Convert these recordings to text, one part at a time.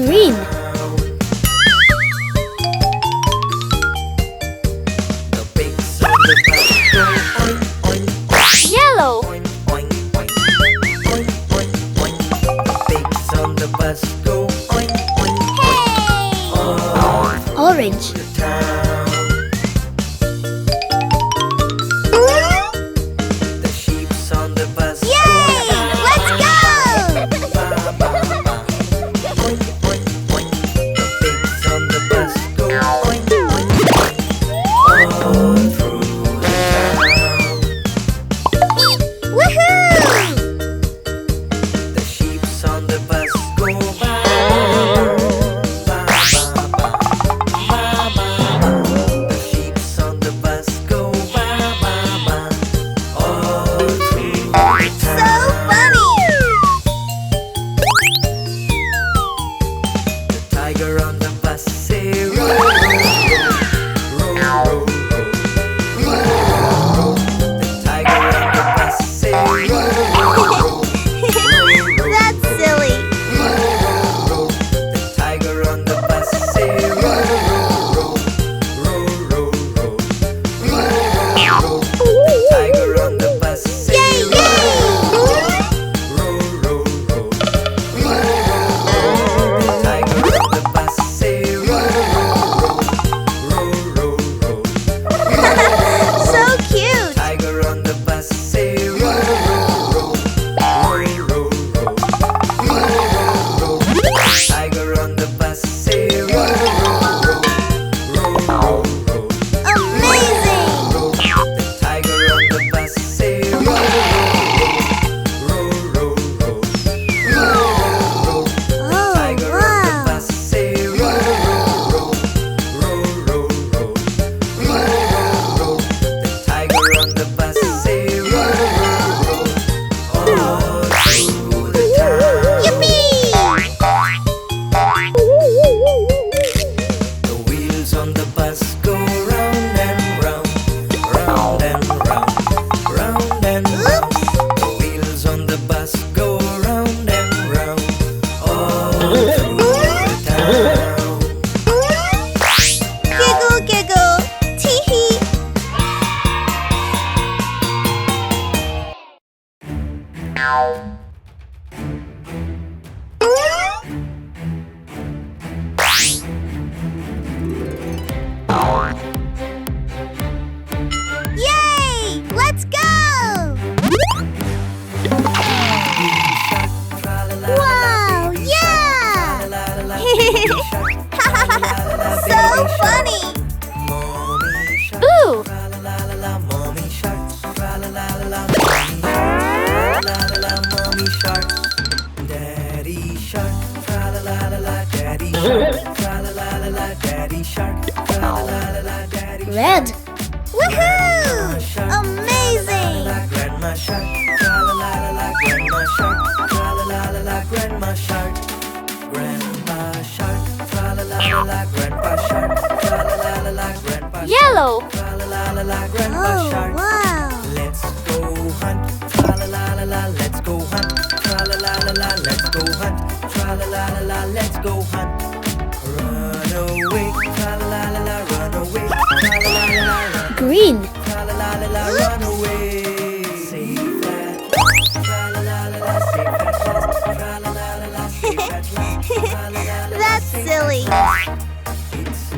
Green. The pigs on the bus go oink, oink, oink. Yellow. Oink, oink, oink. Oink, oink, oink. The pigs on the bus go oink, oink, oink. All Orange. through the town. The sheep's on the bus go Let's go! ba, ba, ba. Oink, oink, oink. The pigs on the bus go oink, oink, oink. All through the town. Woohoo! The sheep's on the bus go ba, ba, ba, ba, ba, ba, ba. The sheep's on the bus go ba, ba, ba. All through the town. So funny! The tiger on the bus say row, row, row, row, row, row, row, row. The tiger on the bus say row, row, row, row, row. That's silly. The tiger on the bus say row, row, row, row, row, row, row, row. The tiger on the bus say row, row, row, row, row, row. The tiger on the bus say row, row, row, row, row. So cute. Tiger on the bus say row, row, row, row, row, row, row. Tiger on the bus say row, row, row, row, row, row. Amazing. The tiger on the bus say row, row, row, row, row, row. Oh, Tiger on the wow. bus say row, row, row, row, row, row, row. The tiger on the bus say row, row, row, all through the town. Yippee! The wheels on the bus go round and round, round and round, round and round. The wheels on the bus go round and round, all through the town. Giggle, giggle. Tee-hee. Yay! Let's go! Wow! Yeah! So funny! Ooh! Mommy shark, tra-la-la-la-la, tra-la-la-la-la, mommy shark. Daddy shark, tra-la-la-la-la, daddy shark, tra-la-la-la-la, daddy shark, tra-la-la-la-la, daddy shark. Red! Woohoo! Amazing! Grandma shark, tra-la-la-la-la, grandma shark, tra-la-la-la-la, grandma shark. Grandpa shark, tra-la-la-la-la, grandpa shark, tra-la-la-la-la, grandpa shark. Yellow! Tra-la-la-la-la, grandpa Oh, shark. wow! Let's go hunt, tra-la-la-la-la, let's go hunt, tra-la-la-la-la, let's go hunt, tra-la-la-la-la, let's go hunt. Run away, tra-la-la-la-la, run away, tra-la-la-la-la, run, Green! tra-la-la-la-la, run away. Safe at last, tra-la-la-la-la, safe at last, tra-la-la-la-la, safe at last, tra-la-la-la-la, That's safe at silly. last. It's the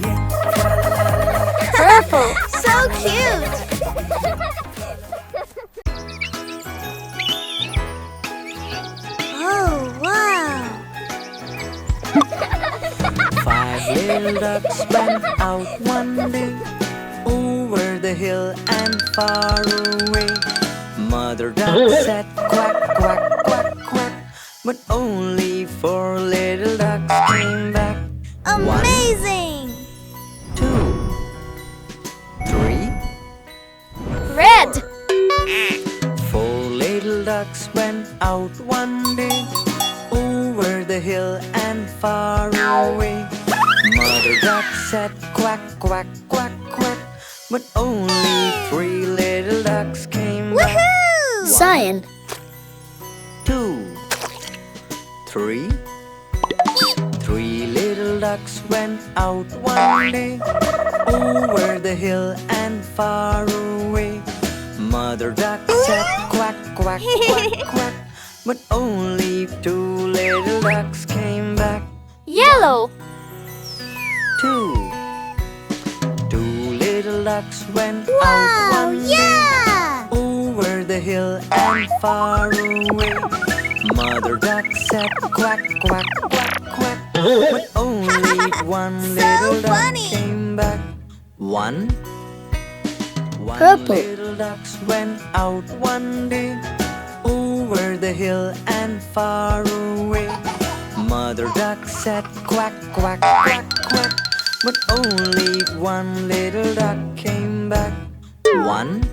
end, tra-la-la-la-la. Purple! So cute! Oh, wow! 5 little ducks went out one day, over the hill and far away. Mother duck said quack, quack, quack, quack, but only 4 little ducks came back. Amazing! 2, 3, Red! 4 little ducks went out one day, over the hill and far away. Mother duck said quack, quack, quack, quack, but only 3 little ducks came back. Woohoo! Cyan! 2, 3, ducks went out one day, over the hill and far away. Mother duck said quack, quack, quack, quack, but only two little ducks came back. Yellow. Two little ducks went out Wow, one yeah! day, over the hill and far away. Mother duck said quack, quack, quack, quack, but only one little duck funny. came back. One Purple. little ducks went out one day, over the hill and far away. Mother duck said quack, quack, quack, quack, but only one little duck came back. One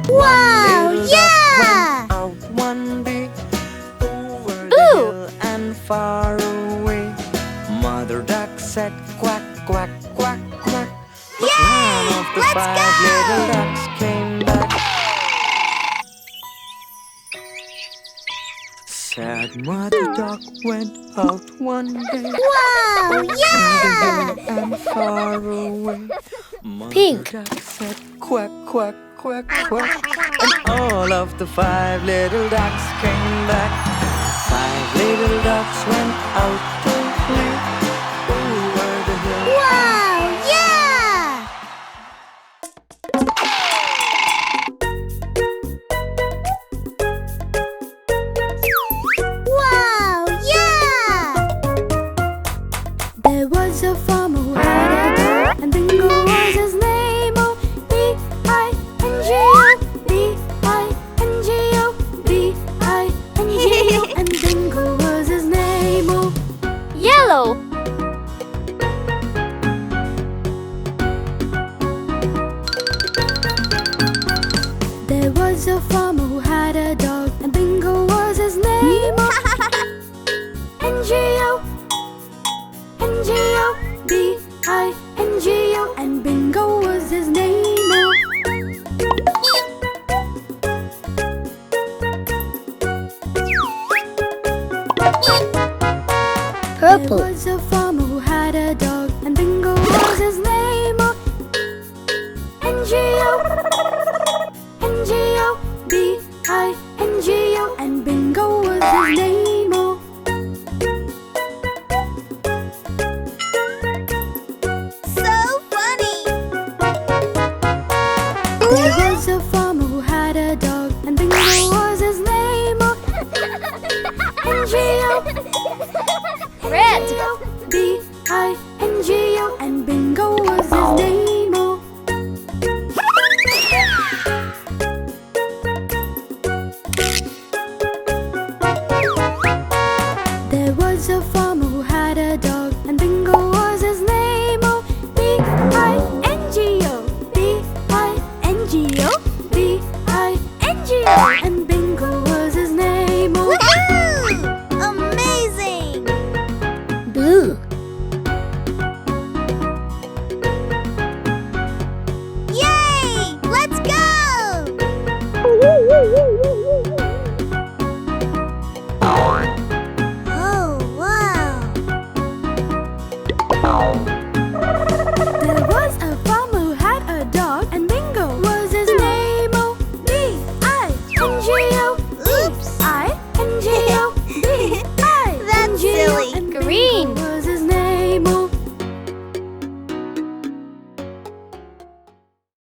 Wow, little yeah! duck went out one day, over the Blue. hill and far away. Mother duck said quack, quack, quack, quack, but none of the Let's five go! little ducks came back. Sad mother duck went out one day, Wow, yeah! and far away. Mother Pink. duck said quack, quack, quack, quack, and all of the five little ducks came back. Five little ducks went out to play, over the hill. Wow, yeah! Wow, yeah! There was a farmer who had a dog, and Bingo was his name. Oh, B-I-N-G-O, B-I-N-G-O, B-I-N-G-O, and Bingo was his name. Oh, Yellow. there was a farmer who had a dog, and Bingo was his name. Oh, N-G-O, N-G-O, B-I-N-G-O, and Bingo was his name. Oh, Purple. there was a farmer who had a dog, and Bingo was his name. Oh, N-G-O, N-G-O, B-I-N-G-O, and Bingo was his name. Oh, So funny. there was a farmer who had a dog, and Bingo was his name. Oh, N-G-O, Red. B-I-N-G-O, and Bingo was his name. Oh, there was a farmer